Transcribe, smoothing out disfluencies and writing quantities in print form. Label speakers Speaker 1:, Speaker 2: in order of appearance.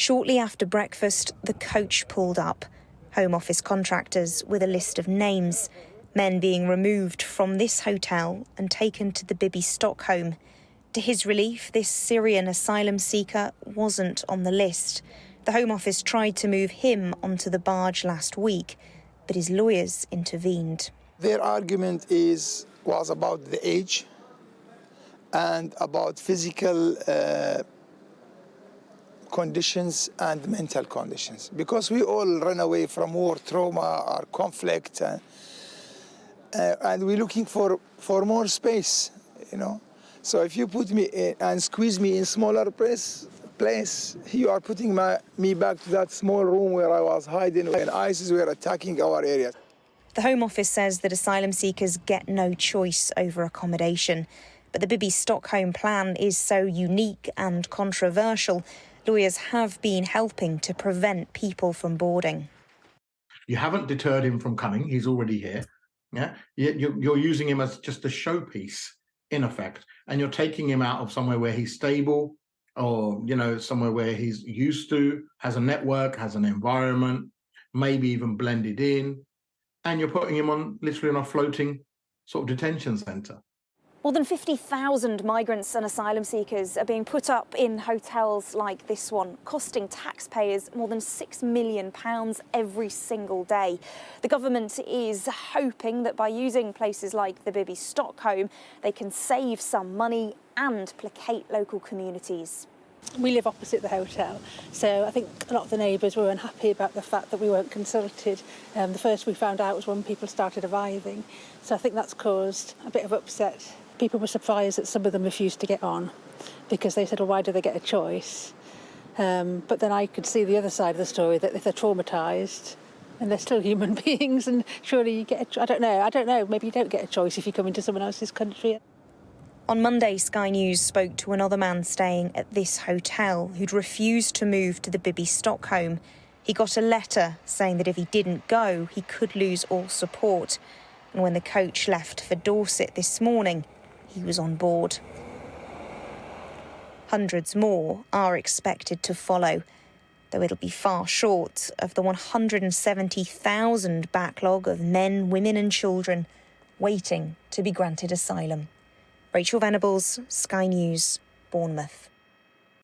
Speaker 1: Shortly after breakfast, the coach pulled up. Home Office contractors with a list of names. Men being removed from this hotel and taken to the Bibby Stockholm. To his relief, this Syrian asylum seeker wasn't on the list. The Home Office tried to move him onto the barge last week, but his lawyers intervened.
Speaker 2: Their argument was about the age and about physical conditions and mental conditions, because we all run away from war, trauma, or conflict, and we're looking for more space, you know. So if you put me in and squeeze me in smaller place, you are putting me back to that small room where I was hiding and ISIS were attacking our area.
Speaker 1: The Home Office says that asylum seekers get no choice over accommodation. But the Bibby Stockholm plan is so unique and controversial, lawyers have been helping to prevent people from boarding.
Speaker 3: You haven't deterred him from coming. He's already here. Yeah, you're using him as just a showpiece, in effect, and you're taking him out of somewhere where he's stable, or somewhere where he's used to, has a network, has an environment, maybe even blended in, and you're putting him on literally on a floating sort of detention centre.
Speaker 1: More than 50,000 migrants and asylum seekers are being put up in hotels like this one, costing taxpayers more than £6 million every single day. The government is hoping that by using places like the Bibby Stockholm, they can save some money and placate local communities.
Speaker 4: We live opposite the hotel, so I think a lot of the neighbours were unhappy about the fact that we weren't consulted. The first we found out was when people started arriving, so I think that's caused a bit of upset. People were surprised that some of them refused to get on because they said, well, why do they get a choice? But then I could see the other side of the story, that if they're traumatised and they're still human beings, and surely you get I don't know, maybe you don't get a choice if you come into someone else's country.
Speaker 1: On Monday, Sky News spoke to another man staying at this hotel who'd refused to move to the Bibby Stockholm. He got a letter saying that if he didn't go, he could lose all support. And when the coach left for Dorset this morning, he was on board. Hundreds more are expected to follow, though it'll be far short of the 170,000 backlog of men, women and children waiting to be granted asylum. Rachael Venables, Sky News, Bournemouth.